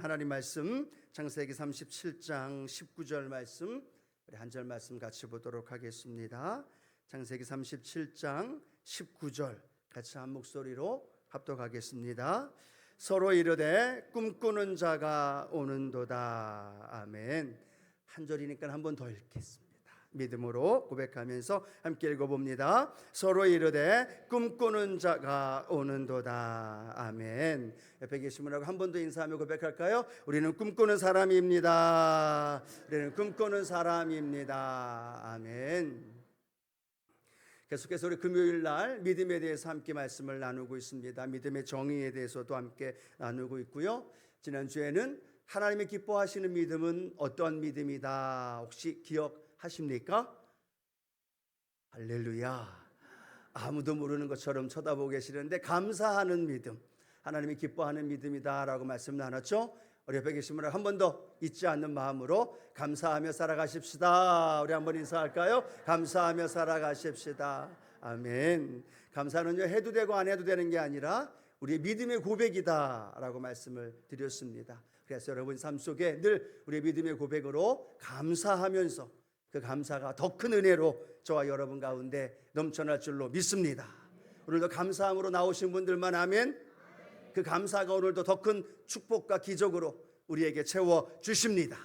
하나님 말씀 창세기 37장 19절 말씀, 우리 한 절 말씀 같이 보도록 하겠습니다. 창세기 37장 19절 같이 한 목소리로 합독하겠습니다. 서로 이르되 꿈꾸는 자가 오는도다. 아멘. 한 절이니까 한 번 더 읽겠습니다. 믿음으로 고백하면서 함께 읽어봅니다. 서로 이르되 꿈꾸는 자가 오는도다. 아멘. 옆에 계신 분하고 한 번 더 인사하며 고백할까요? 우리는 꿈꾸는 사람입니다. 우리는 꿈꾸는 사람입니다. 아멘. 계속해서 우리 금요일 날 믿음에 대해서 함께 말씀을 나누고 있습니다. 믿음의 정의에 대해서도 함께 나누고 있고요. 지난주에는 하나님이 기뻐하시는 믿음은 어떤 믿음이다 혹시 기억하십니까? 할렐루야. 아무도 모르는 것처럼 쳐다보고 계시는데 감사하는 믿음, 하나님이 기뻐하는 믿음이다라고 말씀 나눴죠. 우리 옆에 계신 분을 한 번 더 잊지 않는 마음으로 감사하며 살아가십시다. 우리 한번 인사할까요? 감사하며 살아가십시다. 아멘. 감사는요 해도 되고 안 해도 되는 게 아니라 우리의 믿음의 고백이다라고 말씀을 드렸습니다. 그래서 여러분 삶 속에 늘 우리의 믿음의 고백으로 감사하면서 그 감사가 더 큰 은혜로 저와 여러분 가운데 넘쳐날 줄로 믿습니다. 오늘도 감사함으로 나오신 분들만 아멘. 그 감사가 오늘도 더 큰 축복과 기적으로 우리에게 채워주십니다.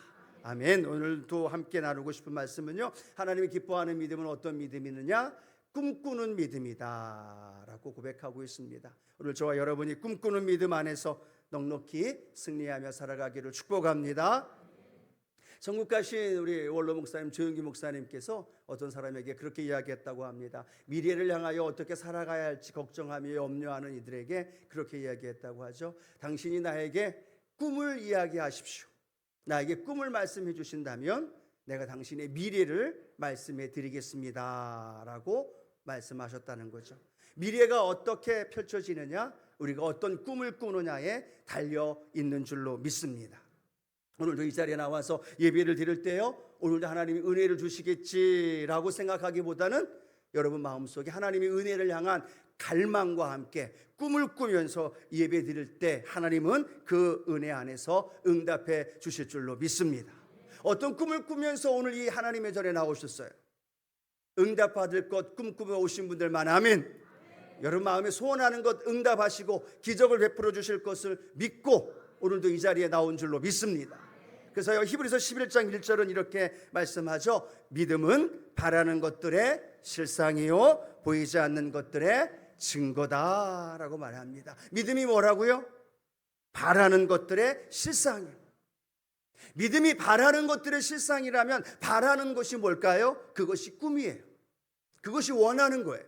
아멘. 오늘도 함께 나누고 싶은 말씀은요, 하나님이 기뻐하는 믿음은 어떤 믿음이느냐? 꿈꾸는 믿음이다 라고 고백하고 있습니다. 오늘 저와 여러분이 꿈꾸는 믿음 안에서 넉넉히 승리하며 살아가기를 축복합니다. 전국 가신 우리 원로 목사님 조영기 목사님께서 어떤 사람에게 그렇게 이야기했다고 합니다. 미래를 향하여 어떻게 살아가야 할지 걱정하며 염려하는 이들에게 그렇게 이야기했다고 하죠. 당신이 나에게 꿈을 이야기하십시오. 나에게 꿈을 말씀해 주신다면 내가 당신의 미래를 말씀해 드리겠습니다 라고 말씀하셨다는 거죠. 미래가 어떻게 펼쳐지느냐, 우리가 어떤 꿈을 꾸느냐에 달려 있는 줄로 믿습니다. 오늘도 이 자리에 나와서 예배를 드릴 때요, 오늘도 하나님이 은혜를 주시겠지라고 생각하기보다는 여러분 마음속에 하나님의 은혜를 향한 갈망과 함께 꿈을 꾸면서 예배 드릴 때 하나님은 그 은혜 안에서 응답해 주실 줄로 믿습니다. 어떤 꿈을 꾸면서 오늘 이 하나님의 전에 나오셨어요? 응답받을 것 꿈꾸며 오신 분들만 아멘. 여러분 마음에 소원하는 것 응답하시고 기적을 베풀어 주실 것을 믿고 오늘도 이 자리에 나온 줄로 믿습니다. 그래서 히브리서 11장 1절은 이렇게 말씀하죠. 믿음은 바라는 것들의 실상이요 보이지 않는 것들의 증거다라고 말합니다. 믿음이 뭐라고요? 바라는 것들의 실상이요. 믿음이 바라는 것들의 실상이라면 바라는 것이 뭘까요? 그것이 꿈이에요. 그것이 원하는 거예요.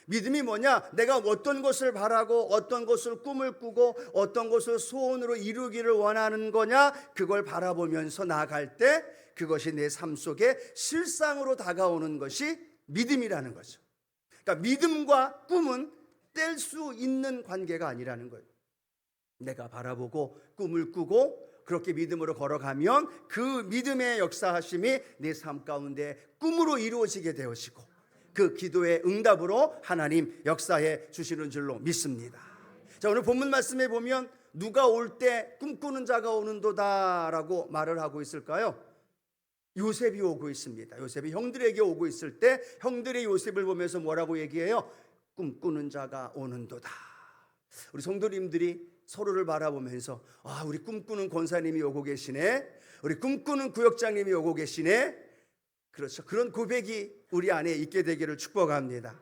믿음이 뭐냐? 내가 어떤 것을 바라고 어떤 것을 꿈을 꾸고 어떤 것을 소원으로 이루기를 원하는 거냐? 그걸 바라보면서 나아갈 때 그것이 내 삶 속에 실상으로 다가오는 것이 믿음이라는 거죠. 그러니까 믿음과 꿈은 뗄 수 있는 관계가 아니라는 거예요. 내가 바라보고 꿈을 꾸고 그렇게 믿음으로 걸어가면 그 믿음의 역사하심이 내 삶 가운데 꿈으로 이루어지게 되어지고 그 기도의 응답으로 하나님 역사해 주시는 줄로 믿습니다. 자, 오늘 본문 말씀에 보면 누가 올 때 꿈꾸는 자가 오는도다 라고 말을 하고 있을까요? 요셉이 오고 있습니다. 요셉이 형들에게 오고 있을 때 형들이 요셉을 보면서 뭐라고 얘기해요? 꿈꾸는 자가 오는도다. 우리 성도님들이 서로를 바라보면서 우리 꿈꾸는 권사님이 오고 계시네, 우리 꿈꾸는 구역장님이 오고 계시네, 그렇죠. 그런 고백이 우리 안에 있게 되기를 축복합니다.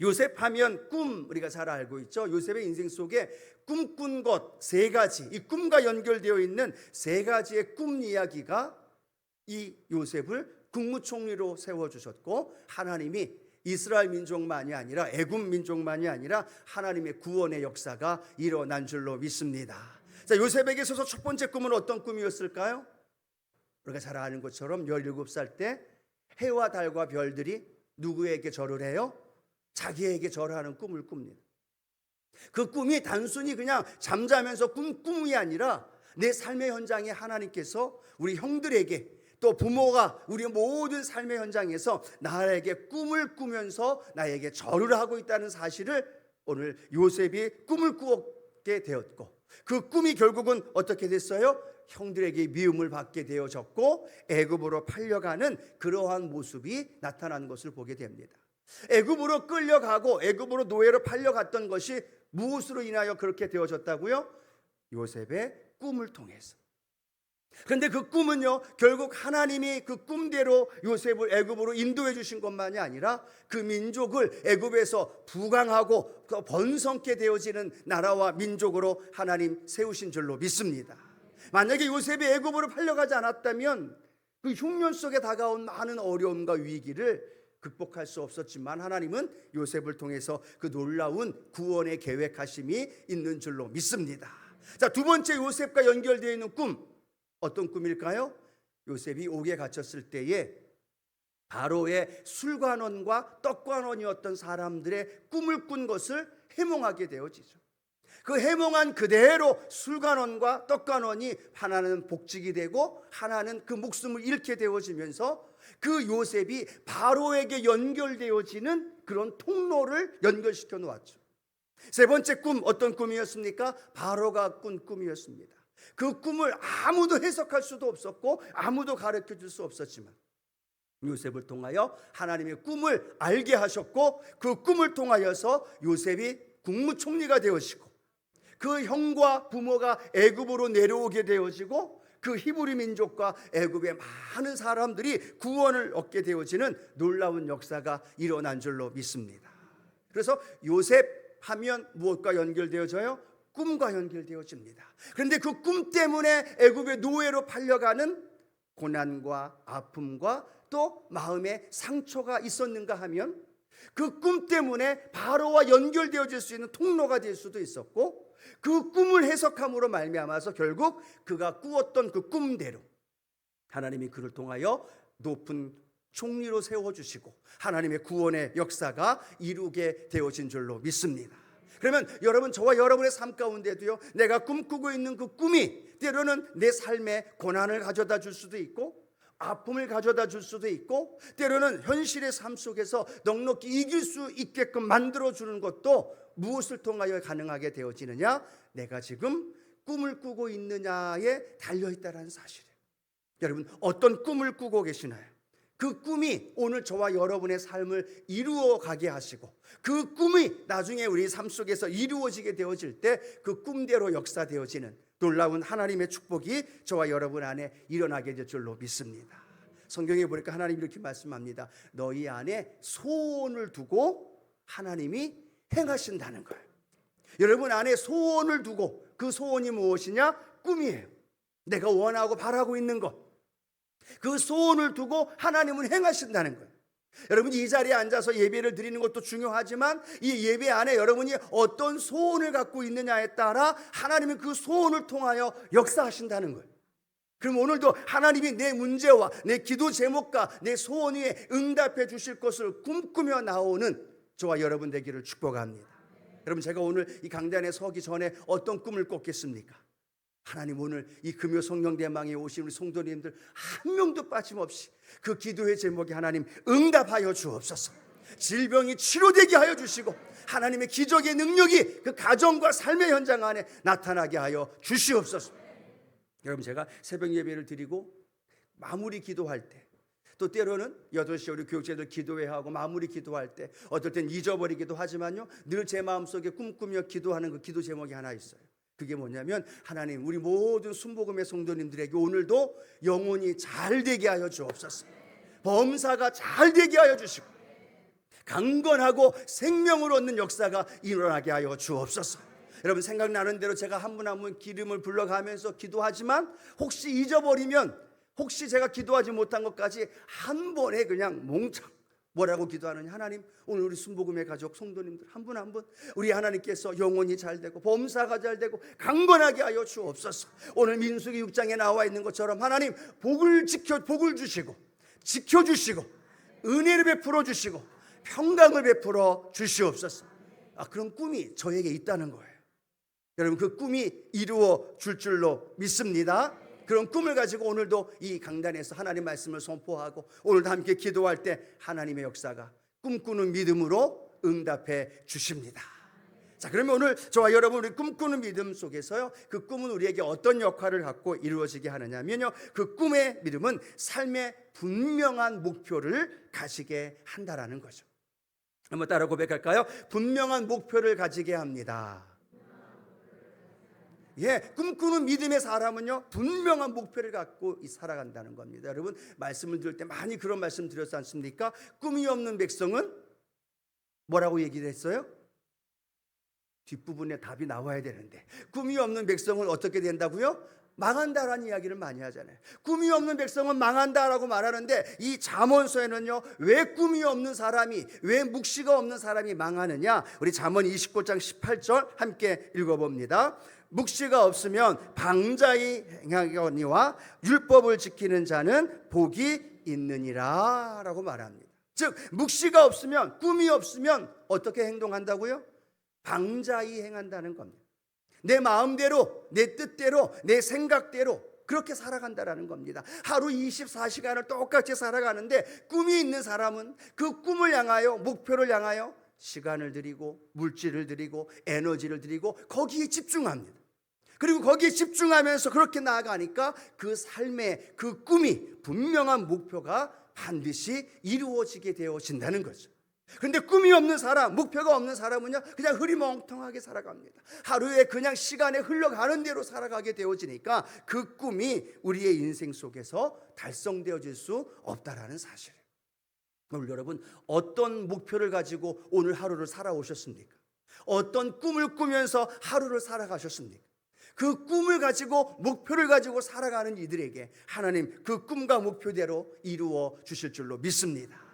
요셉 하면 꿈 우리가 잘 알고 있죠. 요셉의 인생 속에 꿈꾼 것 세 가지, 이 꿈과 연결되어 있는 세 가지의 꿈 이야기가 이 요셉을 국무총리로 세워주셨고 하나님이 이스라엘 민족만이 아니라 애굽 민족만이 아니라 하나님의 구원의 역사가 일어난 줄로 믿습니다. 자, 요셉에게 있어서 첫 번째 꿈은 어떤 꿈이었을까요? 우리가 잘 아는 것처럼 17살 때 해와 달과 별들이 누구에게 절을 해요? 자기에게 절하는 꿈을 꿉니다. 그 꿈이 단순히 그냥 잠자면서 꿈이 아니라 내 삶의 현장에 하나님께서 우리 형들에게 또 부모가 우리 모든 삶의 현장에서 나에게 꿈을 꾸면서 나에게 절을 하고 있다는 사실을 오늘 요셉이 꿈을 꾸었게 되었고 그 꿈이 결국은 어떻게 됐어요? 형들에게 미움을 받게 되어졌고 애굽으로 팔려가는 그러한 모습이 나타난 것을 보게 됩니다. 애굽으로 끌려가고 애굽으로 노예로 팔려갔던 것이 무엇으로 인하여 그렇게 되어졌다고요? 요셉의 꿈을 통해서. 그런데 그 꿈은요, 결국 하나님이 그 꿈대로 요셉을 애굽으로 인도해 주신 것만이 아니라 그 민족을 애굽에서 부강하고 번성케 되어지는 나라와 민족으로 하나님 세우신 줄로 믿습니다. 만약에 요셉이 애굽으로 팔려가지 않았다면 그 흉년 속에 다가온 많은 어려움과 위기를 극복할 수 없었지만 하나님은 요셉을 통해서 그 놀라운 구원의 계획하심이 있는 줄로 믿습니다. 자, 두 번째 요셉과 연결되어 있는 꿈, 어떤 꿈일까요? 요셉이 옥에 갇혔을 때에 바로의 술관원과 떡관원이었던 사람들의 꿈을 꾼 것을 해몽하게 되어지죠. 그 해몽한 그대로 술관원과 떡관원이 하나는 복직이 되고 하나는 그 목숨을 잃게 되어지면서 그 요셉이 바로에게 연결되어지는 그런 통로를 연결시켜 놓았죠. 세 번째 꿈, 어떤 꿈이었습니까? 바로가 꾼 꿈이었습니다. 그 꿈을 아무도 해석할 수도 없었고 아무도 가르쳐 줄 수 없었지만 요셉을 통하여 하나님의 꿈을 알게 하셨고 그 꿈을 통하여서 요셉이 국무총리가 되어지고 그 형과 부모가 애굽으로 내려오게 되어지고 그 히브리 민족과 애굽의 많은 사람들이 구원을 얻게 되어지는 놀라운 역사가 일어난 줄로 믿습니다. 그래서 요셉 하면 무엇과 연결되어져요? 꿈과 연결되어집니다. 그런데 그 꿈 때문에 애굽의 노예로 팔려가는 고난과 아픔과 또 마음의 상처가 있었는가 하면 그 꿈 때문에 바로와 연결되어질 수 있는 통로가 될 수도 있었고 그 꿈을 해석함으로 말미암아서 결국 그가 꾸었던 그 꿈대로 하나님이 그를 통하여 높은 총리로 세워주시고 하나님의 구원의 역사가 이루게 되어진 줄로 믿습니다. 그러면 여러분, 저와 여러분의 삶 가운데도요, 내가 꿈꾸고 있는 그 꿈이 때로는 내 삶에 고난을 가져다 줄 수도 있고 아픔을 가져다 줄 수도 있고 때로는 현실의 삶 속에서 넉넉히 이길 수 있게끔 만들어주는 것도 무엇을 통하여 가능하게 되어지느냐? 내가 지금 꿈을 꾸고 있느냐에 달려있다는 사실이에요. 여러분, 어떤 꿈을 꾸고 계시나요? 그 꿈이 오늘 저와 여러분의 삶을 이루어가게 하시고 그 꿈이 나중에 우리 삶 속에서 이루어지게 되어질 때 그 꿈대로 역사되어지는 놀라운 하나님의 축복이 저와 여러분 안에 일어나게 될 줄로 믿습니다. 성경에 보니까 하나님이 이렇게 말씀합니다. 너희 안에 소원을 두고 하나님이 행하신다는 거예요. 여러분 안에 소원을 두고 그 소원이 무엇이냐? 꿈이에요. 내가 원하고 바라고 있는 것. 그 소원을 두고 하나님은 행하신다는 거예요. 여러분, 이 자리에 앉아서 예배를 드리는 것도 중요하지만 이 예배 안에 여러분이 어떤 소원을 갖고 있느냐에 따라 하나님은 그 소원을 통하여 역사하신다는 거예요. 그럼 오늘도 하나님이 내 문제와 내 기도 제목과 내 소원 위에 응답해 주실 것을 꿈꾸며 나오는 저와 여러분 되기를 축복합니다. 여러분, 제가 오늘 이 강단에 서기 전에 어떤 꿈을 꿨겠습니까? 하나님, 오늘 이 금요 성령대망에 오신 우리 성도님들 한 명도 빠짐없이 그 기도의 제목에 하나님 응답하여 주옵소서. 질병이 치료되게 하여 주시고 하나님의 기적의 능력이 그 가정과 삶의 현장 안에 나타나게 하여 주시옵소서. 여러분, 제가 새벽 예배를 드리고 마무리 기도할 때 또 때로는 8시에 우리 교육자들 기도회하고 마무리 기도할 때 어떨 땐 잊어버리기도 하지만요, 늘 제 마음속에 꿈꾸며 기도하는 그 기도 제목이 하나 있어요. 그게 뭐냐면, 하나님, 우리 모든 순복음의 성도님들에게 오늘도 영혼이 잘 되게 하여 주옵소서. 범사가 잘 되게 하여 주시고 강건하고 생명을 얻는 역사가 일어나게 하여 주옵소서. 여러분, 생각나는 대로 제가 한 분 한 분 기름을 불러가면서 기도하지만 혹시 잊어버리면 혹시 제가 기도하지 못한 것까지 한 번에 그냥 몽창 뭐라고 기도하느냐? 하나님, 오늘 우리 순복음의 가족 성도님들 한 분 한 분 우리 하나님께서 영혼이 잘 되고 범사가 잘 되고 강건하게 하여 주옵소서. 오늘 민수기 6장에 나와 있는 것처럼 하나님 복을 주시고 지켜주시고 은혜를 베풀어 주시고 평강을 베풀어 주시옵소서. 그런 꿈이 저에게 있다는 거예요. 여러분, 그 꿈이 이루어 줄 줄로 믿습니다. 그런 꿈을 가지고 오늘도 이 강단에서 하나님 말씀을 선포하고 오늘도 함께 기도할 때 하나님의 역사가 꿈꾸는 믿음으로 응답해 주십니다. 자, 그러면 오늘 저와 여러분 우리 꿈꾸는 믿음 속에서요, 그 꿈은 우리에게 어떤 역할을 갖고 이루어지게 하느냐면요, 그 꿈의 믿음은 삶의 분명한 목표를 가지게 한다라는 거죠. 한번 따라 고백할까요? 분명한 목표를 가지게 합니다. 예, 꿈꾸는 믿음의 사람은요, 분명한 목표를 갖고 살아간다는 겁니다. 여러분, 말씀을 들을 때 많이 그런 말씀 드렸지 않습니까? 꿈이 없는 백성은 뭐라고 얘기를 했어요? 뒷부분에 답이 나와야 되는데, 꿈이 없는 백성은 어떻게 된다고요? 망한다라는 이야기를 많이 하잖아요. 꿈이 없는 백성은 망한다라고 말하는데, 이 잠언서에는요, 왜 꿈이 없는 사람이, 왜 묵시가 없는 사람이 망하느냐? 우리 잠언 29장 18절 함께 읽어봅니다. 묵시가 없으면 방자히 행하거니와 율법을 지키는 자는 복이 있느니라 라고 말합니다. 즉 묵시가 없으면, 꿈이 없으면 어떻게 행동한다고요? 방자히 행한다는 겁니다. 내 마음대로, 내 뜻대로, 내 생각대로 그렇게 살아간다는 겁니다. 하루 24시간을 똑같이 살아가는데, 꿈이 있는 사람은 그 꿈을 향하여, 목표를 향하여 시간을 들이고 물질을 들이고 에너지를 들이고 거기에 집중합니다. 그리고 거기에 집중하면서 그렇게 나아가니까 그 삶의 그 꿈이, 분명한 목표가 반드시 이루어지게 되어진다는 거죠. 그런데 꿈이 없는 사람, 목표가 없는 사람은요, 그냥 흐리멍텅하게 살아갑니다. 하루에 그냥 시간에 흘러가는 대로 살아가게 되어지니까 그 꿈이 우리의 인생 속에서 달성되어질 수 없다라는 사실이에요. 오늘 여러분, 어떤 목표를 가지고 오늘 하루를 살아오셨습니까? 어떤 꿈을 꾸면서 하루를 살아가셨습니까? 그 꿈을 가지고, 목표를 가지고 살아가는 이들에게 하나님 그 꿈과 목표대로 이루어 주실 줄로 믿습니다.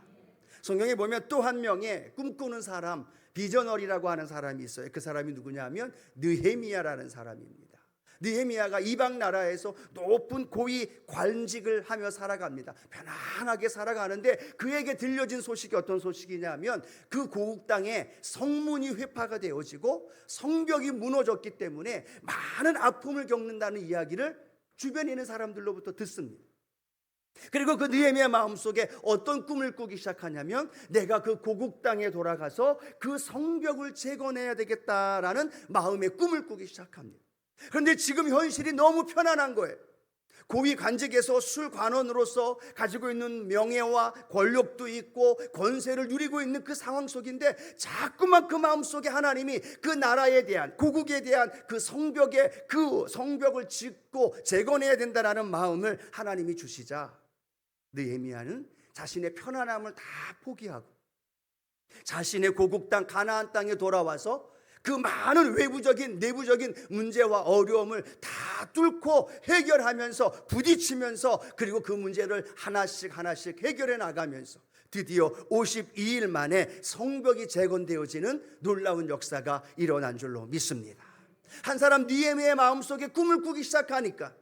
성경에 보면 또 한 명의 꿈꾸는 사람, 비저너리라고 하는 사람이 있어요. 그 사람이 누구냐면 느헤미야라는 사람입니다. 느헤미야가 이방 나라에서 높은 고위 관직을 하며 살아갑니다. 편안하게 살아가는데 그에게 들려진 소식이 어떤 소식이냐면, 그 고국 땅에 성문이 회파가 되어지고 성벽이 무너졌기 때문에 많은 아픔을 겪는다는 이야기를 주변에 있는 사람들로부터 듣습니다. 그리고 그 느헤미야 마음속에 어떤 꿈을 꾸기 시작하냐면, 내가 그 고국 땅에 돌아가서 그 성벽을 재건해야 되겠다라는 마음의 꿈을 꾸기 시작합니다. 그런데 지금 현실이 너무 편안한 거예요. 고위 관직에서 술관원으로서 가지고 있는 명예와 권력도 있고 권세를 누리고 있는 그 상황 속인데, 자꾸만 그 마음속에 하나님이 그 나라에 대한, 고국에 대한 그 성벽에, 그 성벽을 짓고 재건해야 된다라는 마음을 하나님이 주시자, 느헤미야는 자신의 편안함을 다 포기하고 자신의 고국 땅 가나안 땅에 돌아와서 그 많은 외부적인, 내부적인 문제와 어려움을 다 뚫고 해결하면서, 부딪히면서, 그리고 그 문제를 하나씩 하나씩 해결해 나가면서 드디어 52일 만에 성벽이 재건되어지는 놀라운 역사가 일어난 줄로 믿습니다. 한 사람 느헤미야의 마음속에 꿈을 꾸기 시작하니까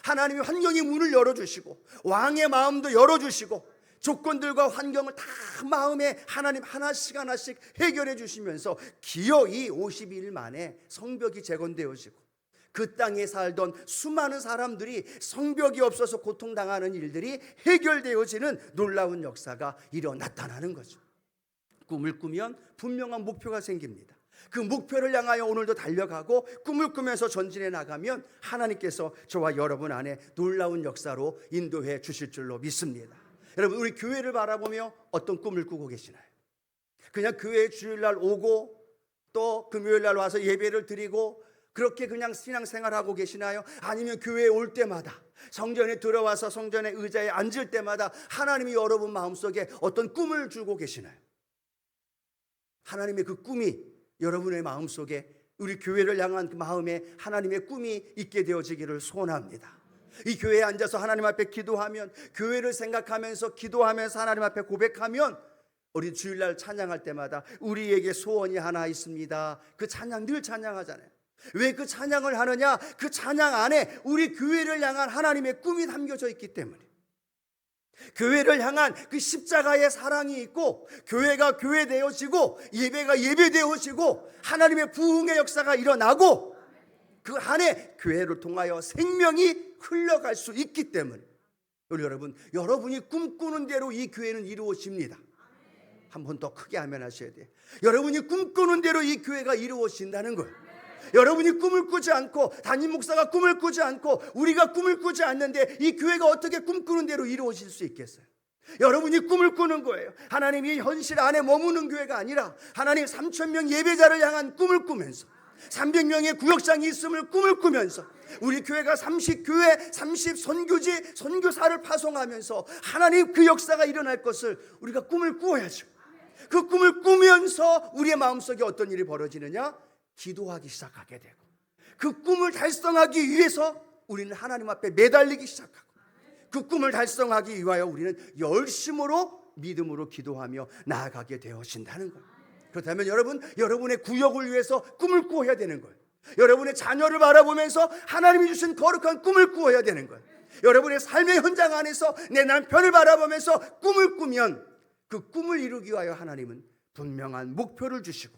하나님이 환경의 문을 열어주시고 왕의 마음도 열어주시고 조건들과 환경을 다 마음에 하나님 하나씩 하나씩 해결해 주시면서 기어이 52일 만에 성벽이 재건되어지고, 그 땅에 살던 수많은 사람들이 성벽이 없어서 고통당하는 일들이 해결되어지는 놀라운 역사가 일어났다는 거죠. 꿈을 꾸면 분명한 목표가 생깁니다. 그 목표를 향하여 오늘도 달려가고 꿈을 꾸면서 전진해 나가면 하나님께서 저와 여러분 안에 놀라운 역사로 인도해 주실 줄로 믿습니다. 여러분, 우리 교회를 바라보며 어떤 꿈을 꾸고 계시나요? 그냥 교회에 주일날 오고 또 금요일날 와서 예배를 드리고 그렇게 그냥 신앙생활하고 계시나요? 아니면 교회에 올 때마다, 성전에 들어와서 성전의 의자에 앉을 때마다 하나님이 여러분 마음속에 어떤 꿈을 주고 계시나요? 하나님의 그 꿈이 여러분의 마음속에, 우리 교회를 향한 그 마음에 하나님의 꿈이 있게 되어지기를 소원합니다. 이 교회에 앉아서 하나님 앞에 기도하면, 교회를 생각하면서 기도하면서 하나님 앞에 고백하면, 우리 주일날 찬양할 때마다 우리에게 소원이 하나 있습니다. 그 찬양 늘 찬양하잖아요. 왜 그 찬양을 하느냐? 그 찬양 안에 우리 교회를 향한 하나님의 꿈이 담겨져 있기 때문에, 교회를 향한 그 십자가의 사랑이 있고, 교회가 교회되어지고 예배가 예배되어지고 하나님의 부흥의 역사가 일어나고 그 안에 교회를 통하여 생명이 흘러갈 수 있기 때문에, 우리 여러분, 여러분이 꿈꾸는 대로 이 교회는 이루어집니다. 한 번 더 크게 아멘하셔야 돼요. 여러분이 꿈꾸는 대로 이 교회가 이루어진다는 거예요. 여러분이 꿈을 꾸지 않고, 담임 목사가 꿈을 꾸지 않고, 우리가 꿈을 꾸지 않는데 이 교회가 어떻게 꿈꾸는 대로 이루어질 수 있겠어요? 여러분이 꿈을 꾸는 거예요. 하나님이 현실 안에 머무는 교회가 아니라 하나님 3,000명 예배자를 향한 꿈을 꾸면서, 300명의 구역장이 있음을 꿈을 꾸면서, 우리 교회가 30교회 30선교지 선교사를 파송하면서 하나님 그 역사가 일어날 것을 우리가 꿈을 꾸어야죠. 그 꿈을 꾸면서 우리의 마음속에 어떤 일이 벌어지느냐? 기도하기 시작하게 되고, 그 꿈을 달성하기 위해서 우리는 하나님 앞에 매달리기 시작하고, 그 꿈을 달성하기 위하여 우리는 열심으로 믿음으로 기도하며 나아가게 되어진다는 거예요. 그렇다면 여러분의 구역을 위해서 꿈을 꾸어야 되는 거예요. 여러분의 자녀를 바라보면서 하나님이 주신 거룩한 꿈을 꾸어야 되는 거예요. 여러분의 삶의 현장 안에서 내 남편을 바라보면서 꿈을 꾸면 그 꿈을 이루기 위하여 하나님은 분명한 목표를 주시고,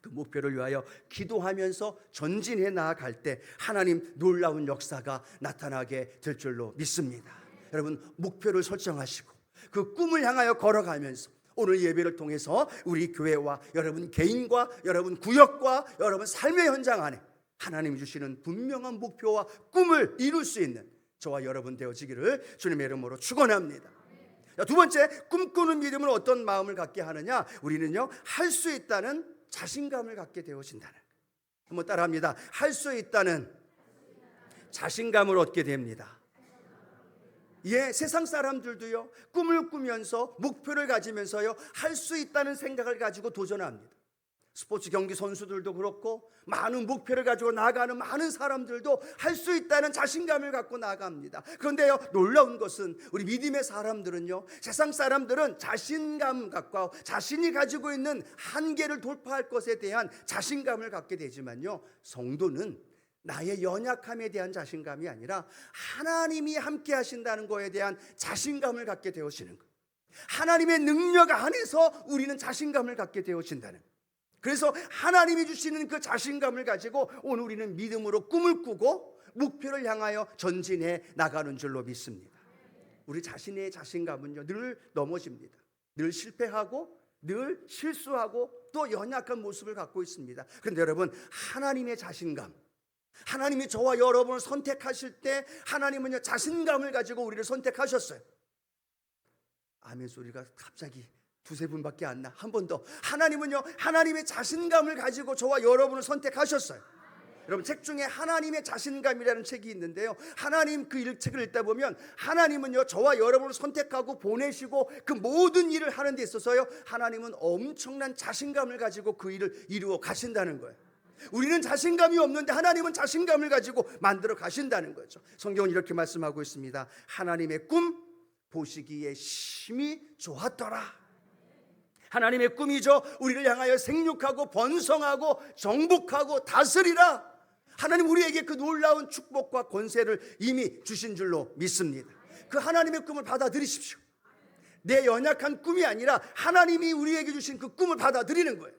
그 목표를 위하여 기도하면서 전진해 나아갈 때 하나님 놀라운 역사가 나타나게 될 줄로 믿습니다. 여러분, 목표를 설정하시고 그 꿈을 향하여 걸어가면서 오늘 예배를 통해서 우리 교회와 여러분 개인과 여러분 구역과 여러분 삶의 현장 안에 하나님이 주시는 분명한 목표와 꿈을 이룰 수 있는 저와 여러분 되어지기를 주님의 이름으로 축원합니다. 두 번째, 꿈꾸는 믿음은 어떤 마음을 갖게 하느냐? 우리는요, 할 수 있다는 자신감을 갖게 되어진다는, 한번 따라합니다. 할 수 있다는 자신감을 얻게 됩니다. 예, 세상 사람들도요, 꿈을 꾸면서 목표를 가지면서요, 할 수 있다는 생각을 가지고 도전합니다. 스포츠 경기 선수들도 그렇고 많은 목표를 가지고 나아가는 많은 사람들도 할 수 있다는 자신감을 갖고 나아갑니다. 그런데요, 놀라운 것은 우리 믿음의 사람들은요, 세상 사람들은 자신감 갖고 자신이 가지고 있는 한계를 돌파할 것에 대한 자신감을 갖게 되지만요, 성도는 나의 연약함에 대한 자신감이 아니라 하나님이 함께 하신다는 것에 대한 자신감을 갖게 되어지는 거예요. 하나님의 능력 안에서 우리는 자신감을 갖게 되어진다는 거예요. 그래서 하나님이 주시는 그 자신감을 가지고 오늘 우리는 믿음으로 꿈을 꾸고 목표를 향하여 전진해 나가는 줄로 믿습니다. 우리 자신의 자신감은요, 늘 넘어집니다. 늘 실패하고 늘 실수하고 또 연약한 모습을 갖고 있습니다. 그런데 여러분, 하나님의 자신감, 하나님이 저와 여러분을 선택하실 때 하나님은요, 자신감을 가지고 우리를 선택하셨어요. 아멘 소리가 갑자기 두세 분밖에 안 나. 한 번 더. 하나님은요, 하나님의 자신감을 가지고 저와 여러분을 선택하셨어요. 여러분, 책 중에 하나님의 자신감이라는 책이 있는데요, 하나님 그 책을 읽다 보면 하나님은요, 저와 여러분을 선택하고 보내시고 그 모든 일을 하는 데 있어서요, 하나님은 엄청난 자신감을 가지고 그 일을 이루어 가신다는 거예요. 우리는 자신감이 없는데 하나님은 자신감을 가지고 만들어 가신다는 거죠. 성경은 이렇게 말씀하고 있습니다. 하나님의 꿈 보시기에 심히 좋았더라. 하나님의 꿈이죠. 우리를 향하여 생육하고 번성하고 정복하고 다스리라. 하나님 우리에게 그 놀라운 축복과 권세를 이미 주신 줄로 믿습니다. 그 하나님의 꿈을 받아들이십시오. 내 연약한 꿈이 아니라 하나님이 우리에게 주신 그 꿈을 받아들이는 거예요.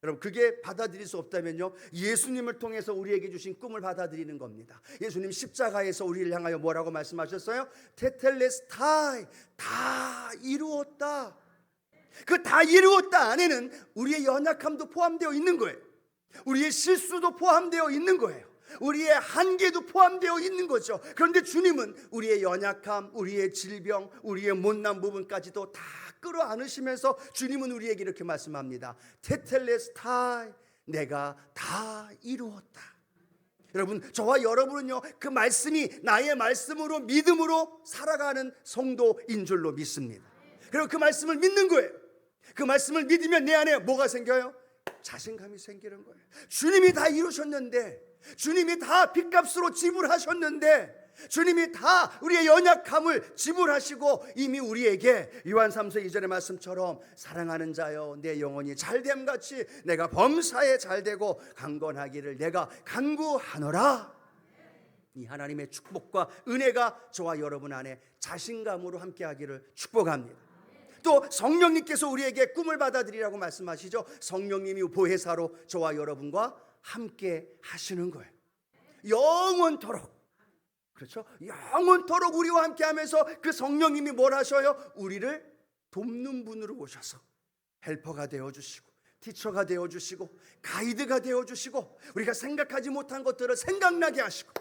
여러분, 그게 받아들일 수 없다면요, 예수님을 통해서 우리에게 주신 꿈을 받아들이는 겁니다. 예수님 십자가에서 우리를 향하여 뭐라고 말씀하셨어요? 테텔레스타이, 다 이루었다. 그 다 이루었다 안에는 우리의 연약함도 포함되어 있는 거예요. 우리의 실수도 포함되어 있는 거예요. 우리의 한계도 포함되어 있는 거죠. 그런데 주님은 우리의 연약함, 우리의 질병, 우리의 못난 부분까지도 다 끌어안으시면서 주님은 우리에게 이렇게 말씀합니다. 테텔레스타이, 내가 다 이루었다. 여러분, 저와 여러분은요, 그 말씀이 나의 말씀으로 믿음으로 살아가는 성도인 줄로 믿습니다. 그리고 그 말씀을 믿는 거예요. 그 말씀을 믿으면 내 안에 뭐가 생겨요? 자신감이 생기는 거예요. 주님이 다 이루셨는데, 주님이 다 핏값으로 지불하셨는데, 주님이 다 우리의 연약함을 지불하시고 이미 우리에게 요한 3서 2절의 말씀처럼 사랑하는 자여 내 영혼이 잘됨같이 내가 범사에 잘되고 강건하기를 내가 간구하노라. 이 하나님의 축복과 은혜가 저와 여러분 안에 자신감으로 함께하기를 축복합니다. 또 성령님께서 우리에게 꿈을 받아들이라고 말씀하시죠. 성령님이 보혜사로 저와 여러분과 함께 하시는 거예요. 영원토록. 그렇죠? 영원토록 우리와 함께 하면서 그 성령님이 뭘 하셔요? 우리를 돕는 분으로 오셔서 헬퍼가 되어주시고 티처가 되어주시고 가이드가 되어주시고 우리가 생각하지 못한 것들을 생각나게 하시고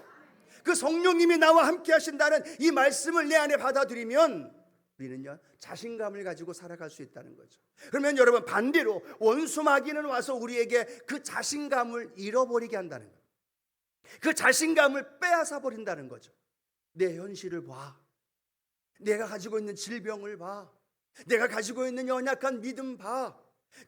그 성령님이 나와 함께 하신다는 이 말씀을 내 안에 받아들이면 우리는요 자신감을 가지고 살아갈 수 있다는 거죠. 그러면 여러분 반대로 원수 마귀는 와서 우리에게 그 자신감을 잃어버리게 한다는 거예요. 그 자신감을 빼앗아 버린다는 거죠. 내 현실을 봐. 내가 가지고 있는 질병을 봐. 내가 가지고 있는 연약한 믿음 봐.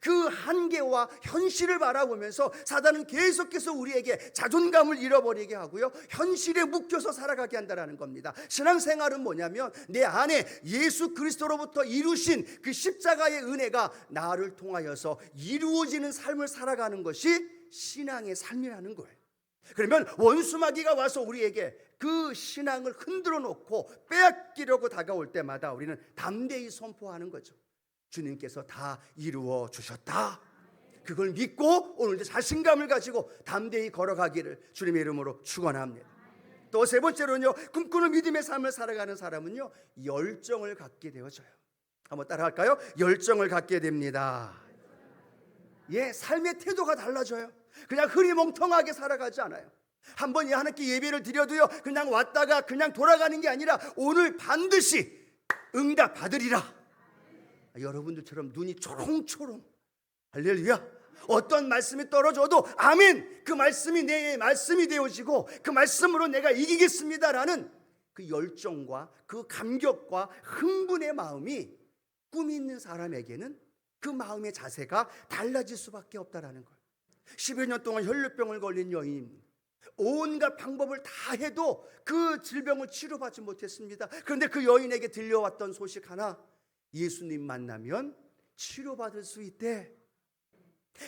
그 한계와 현실을 바라보면서 사단은 계속해서 우리에게 자존감을 잃어버리게 하고요 현실에 묶여서 살아가게 한다는 겁니다. 신앙생활은 뭐냐면 내 안에 예수 그리스도로부터 이루신 그 십자가의 은혜가 나를 통하여서 이루어지는 삶을 살아가는 것이 신앙의 삶이라는 거예요. 그러면 원수마귀가 와서 우리에게 그 신앙을 흔들어 놓고 빼앗기려고 다가올 때마다 우리는 담대히 선포하는 거죠. 주님께서 다 이루어 주셨다. 그걸 믿고 오늘도 자신감을 가지고 담대히 걸어가기를 주님의 이름으로 축원합니다. 또 세 번째로는요, 꿈꾸는 믿음의 삶을 살아가는 사람은요 열정을 갖게 되어져요. 한번 따라할까요? 열정을 갖게 됩니다. 예, 삶의 태도가 달라져요. 그냥 흐리멍텅하게 살아가지 않아요. 한번 하나님께 예배를 드려도요 그냥 왔다가 그냥 돌아가는 게 아니라 오늘 반드시 응답 받으리라. 여러분들처럼 눈이 초롱초롱 할렐루야 어떤 말씀이 떨어져도 아멘 그 말씀이 내 말씀이 되어지고 그 말씀으로 내가 이기겠습니다라는 그 열정과 그 감격과 흥분의 마음이 꿈이 있는 사람에게는 그 마음의 자세가 달라질 수밖에 없다라는 거예요. 10여 년 동안 혈류병을 걸린 여인입니다. 온갖 방법을 다 해도 그 질병을 치료받지 못했습니다. 그런데 그 여인에게 들려왔던 소식 하나, 예수님 만나면 치료받을 수 있대.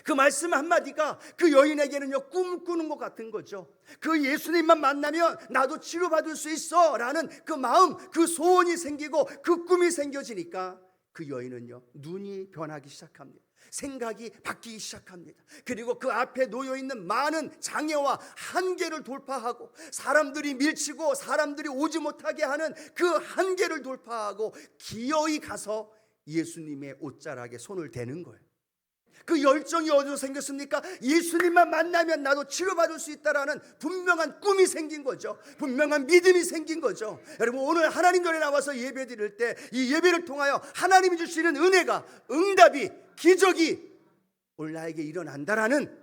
그 말씀 한마디가 그 여인에게는요 꿈꾸는 것 같은 거죠. 그 예수님만 만나면 나도 치료받을 수 있어 라는 그 마음, 그 소원이 생기고 그 꿈이 생겨지니까 그 여인은요 눈이 변하기 시작합니다. 생각이 바뀌기 시작합니다. 그리고 그 앞에 놓여있는 많은 장애와 한계를 돌파하고 사람들이 밀치고 사람들이 오지 못하게 하는 그 한계를 돌파하고 기어이 가서 예수님의 옷자락에 손을 대는 거예요. 그 열정이 어디서 생겼습니까? 예수님만 만나면 나도 치료받을 수 있다라는 분명한 꿈이 생긴 거죠. 분명한 믿음이 생긴 거죠. 여러분 오늘 하나님 전에 나와서 예배 드릴 때 이 예배를 통하여 하나님이 주시는 은혜가, 응답이, 기적이 오늘 나에게 일어난다라는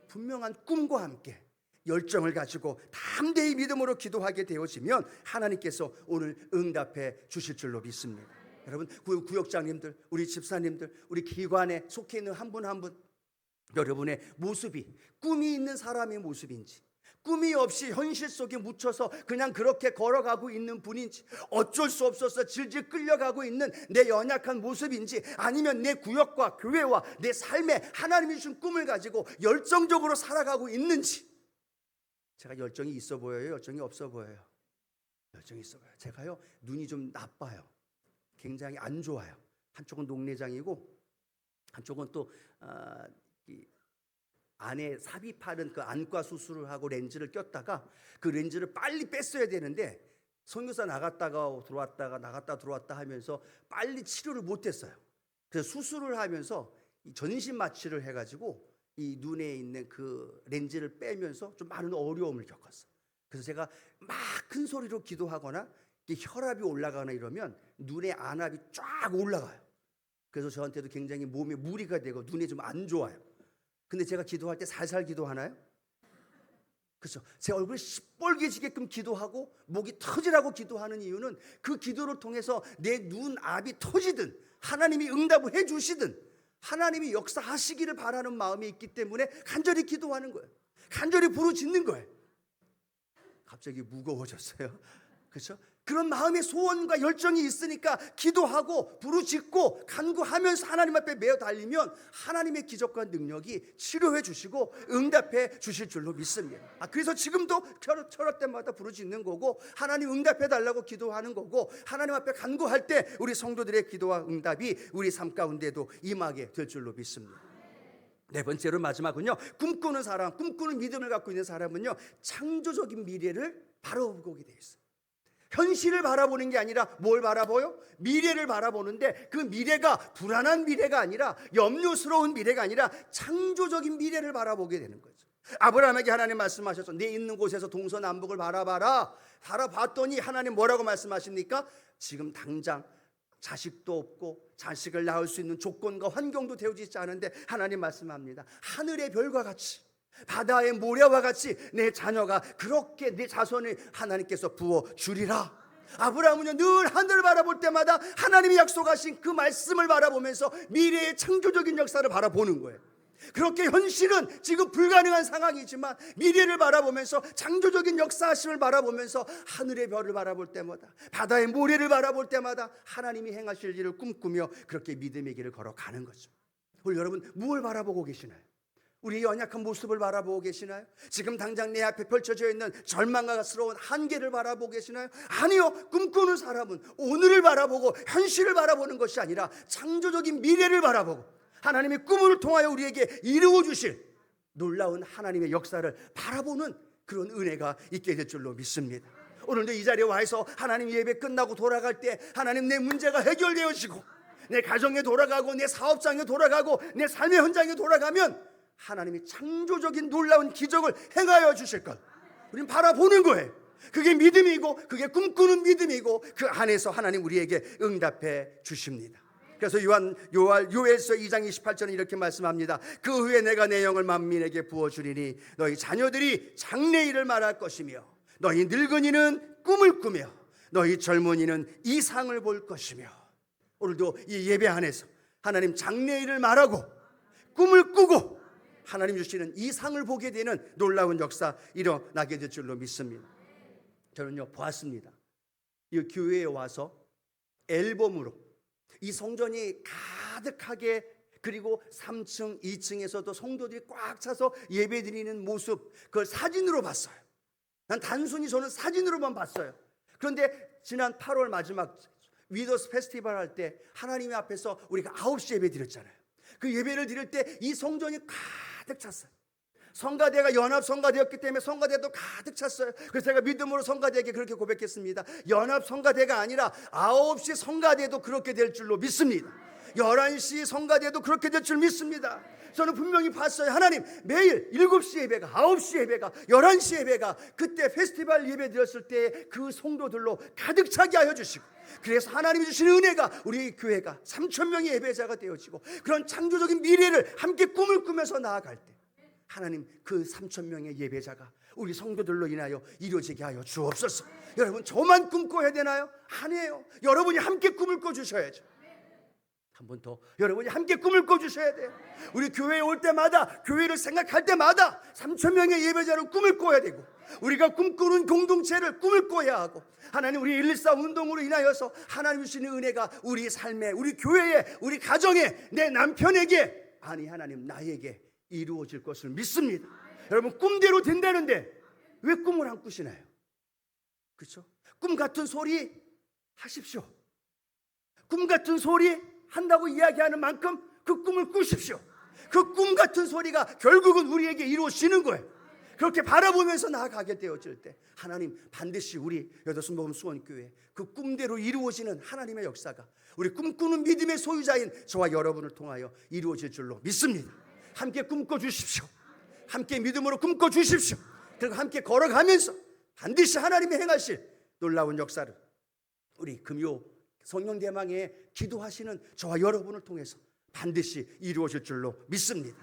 분명한 꿈과 함께 열정을 가지고 담대히 믿음으로 기도하게 되어지면 하나님께서 오늘 응답해 주실 줄로 믿습니다. 여러분 구역장님들, 우리 집사님들, 우리 기관에 속해 있는 한 분 한 분 여러분의 모습이 꿈이 있는 사람의 모습인지 꿈이 없이 현실 속에 묻혀서 그냥 그렇게 걸어가고 있는 분인지 어쩔 수 없어서 질질 끌려가고 있는 내 연약한 모습인지 아니면 내 구역과 교회와 내 삶에 하나님이 주신 꿈을 가지고 열정적으로 살아가고 있는지. 제가 열정이 있어 보여요? 열정이 없어 보여요? 열정이 있어 보여요. 제가요 눈이 좀 나빠요. 굉장히 안 좋아요. 한쪽은 녹내장이고 한쪽은 또 안에 삽입하는 그 안과 수술을 하고 렌즈를 꼈다가 그 렌즈를 빨리 뺐어야 되는데 선교사 나갔다가 들어왔다가 나갔다 들어왔다 하면서 빨리 치료를 못했어요. 그래서 수술을 하면서 이 전신 마취를 해가지고 이 눈에 있는 그 렌즈를 빼면서 좀 많은 어려움을 겪었어요. 그래서 제가 막 큰 소리로 기도하거나 혈압이 올라가거나 이러면 눈의 안압이 쫙 올라가요. 그래서 저한테도 굉장히 몸에 무리가 되고 눈에 좀 안 좋아요. 근데 제가 기도할 때 살살 기도하나요? 그렇죠. 제 얼굴이 시뻘개지게끔 기도하고 목이 터지라고 기도하는 이유는 그 기도를 통해서 내 눈압이 터지든 하나님이 응답을 해주시든 하나님이 역사하시기를 바라는 마음이 있기 때문에 간절히 기도하는 거예요. 간절히 부르짖는 거예요. 갑자기 무거워졌어요. 그렇죠? 그런 마음의 소원과 열정이 있으니까 기도하고 부르짖고 간구하면서 하나님 앞에 매어 달리면 하나님의 기적과 능력이 치료해 주시고 응답해 주실 줄로 믿습니다. 그래서 지금도 철학 때마다 부르짖는 거고 하나님 응답해 달라고 기도하는 거고 하나님 앞에 간구할 때 우리 성도들의 기도와 응답이 우리 삶 가운데도 임하게 될 줄로 믿습니다. 네 번째로 마지막은요, 꿈꾸는 사람, 꿈꾸는 믿음을 갖고 있는 사람은요 창조적인 미래를 바라보게 돼 있어요. 현실을 바라보는 게 아니라 뭘 바라보요? 미래를 바라보는데 그 미래가 불안한 미래가 아니라 염려스러운 미래가 아니라 창조적인 미래를 바라보게 되는 거죠. 아브라함에게 하나님 말씀하셨죠. 네 있는 곳에서 동서남북을 바라봐라. 바라봤더니 하나님 뭐라고 말씀하십니까? 지금 당장 자식도 없고 자식을 낳을 수 있는 조건과 환경도 되어지지 않은데 하나님 말씀합니다. 하늘의 별과 같이 바다의 모래와 같이 내 자녀가 그렇게 내 자손을 하나님께서 부어주리라. 아브라함은요 늘 하늘을 바라볼 때마다 하나님이 약속하신 그 말씀을 바라보면서 미래의 창조적인 역사를 바라보는 거예요. 그렇게 현실은 지금 불가능한 상황이지만 미래를 바라보면서 창조적인 역사하심을 바라보면서 하늘의 별을 바라볼 때마다 바다의 모래를 바라볼 때마다 하나님이 행하실 일을 꿈꾸며 그렇게 믿음의 길을 걸어가는 거죠. 우리 여러분 무엇을 바라보고 계시나요? 우리의 연약한 모습을 바라보고 계시나요? 지금 당장 내 앞에 펼쳐져 있는 절망스러운 한계를 바라보고 계시나요? 아니요. 꿈꾸는 사람은 오늘을 바라보고 현실을 바라보는 것이 아니라 창조적인 미래를 바라보고 하나님의 꿈을 통하여 우리에게 이루어 주실 놀라운 하나님의 역사를 바라보는 그런 은혜가 있게 될 줄로 믿습니다. 오늘도 이 자리에 와서 하나님 예배 끝나고 돌아갈 때 하나님 내 문제가 해결되어지고 내 가정에 돌아가고 내 사업장에 돌아가고 내 삶의 현장에 돌아가면 하나님이 창조적인 놀라운 기적을 행하여 주실 것 우리는 바라보는 거예요. 그게 믿음이고 그게 꿈꾸는 믿음이고 그 안에서 하나님 우리에게 응답해 주십니다. 그래서 요엘서 2장 28절은 이렇게 말씀합니다. 그 후에 내가 내 영을 만민에게 부어주리니 너희 자녀들이 장래일을 말할 것이며 너희 늙은이는 꿈을 꾸며 너희 젊은이는 이상을 볼 것이며. 오늘도 이 예배 안에서 하나님 장래일을 말하고 꿈을 꾸고 하나님 주시는 이상을 보게 되는 놀라운 역사 일어나게 될 줄로 믿습니다. 저는요 보았습니다. 이 교회에 와서 앨범으로 이 성전이 가득하게 그리고 3층 2층에서도 성도들이 꽉 차서 예배드리는 모습 그걸 사진으로 봤어요. 난 단순히 저는 사진으로만 봤어요. 그런데 지난 8월 마지막 위더스 페스티벌 할 때 하나님의 앞에서 우리가 9시 예배 드렸잖아요. 그 예배를 드릴 때 이 성전이 가득 찼어요. 성가대가 연합 성가대였기 때문에 성가대도 가득 찼어요. 그래서 제가 믿음으로 성가대에게 그렇게 고백했습니다. 연합 성가대가 아니라 9시 성가대도 그렇게 될 줄로 믿습니다. 11시 성가대도 그렇게 될 줄 믿습니다. 저는 분명히 봤어요. 하나님 매일 7시 예배가 9시 예배가 11시 예배가 그때 페스티벌 예배 드렸을 때 그 성도들로 가득 차게 하여 주시고 그래서 하나님이 주시는 은혜가 우리 교회가 3,000명의 예배자가 되어지고 그런 창조적인 미래를 함께 꿈을 꾸면서 나아갈 때 하나님 그 3,000명의 예배자가 우리 성도들로 인하여 이루어지게 하여 주옵소서. 여러분 저만 꿈꿔야 되나요? 아니에요. 여러분이 함께 꿈을 꿔주셔야죠. 한 번 더 여러분이 함께 꿈을 꿔주셔야 돼요. 우리 교회에 올 때마다 교회를 생각할 때마다 3,000명의 예배자로 꿈을 꿔야 되고 우리가 꿈꾸는 공동체를 꿈을 꿔야 하고 하나님 우리 114 운동으로 인하여서 하나님 주시는 은혜가 우리 삶에 우리 교회에 우리 가정에 내 남편에게 아니 하나님 나에게 이루어질 것을 믿습니다. 여러분 꿈대로 된다는데 왜 꿈을 안 꾸시나요? 그렇죠? 꿈 같은 소리 하십시오. 꿈 같은 소리 한다고 이야기하는 만큼 그 꿈을 꾸십시오. 그 꿈 같은 소리가 결국은 우리에게 이루어지는 거예요. 그렇게 바라보면서 나아가게 되어질 때 하나님 반드시 우리 여도순복음 수원교회 그 꿈대로 이루어지는 하나님의 역사가 우리 꿈꾸는 믿음의 소유자인 저와 여러분을 통하여 이루어질 줄로 믿습니다. 함께 꿈꿔 주십시오. 함께 믿음으로 꿈꿔 주십시오. 그리고 함께 걸어가면서 반드시 하나님이 행하실 놀라운 역사를 우리 금요 성령대망에 기도하시는 저와 여러분을 통해서 반드시 이루어질 줄로 믿습니다.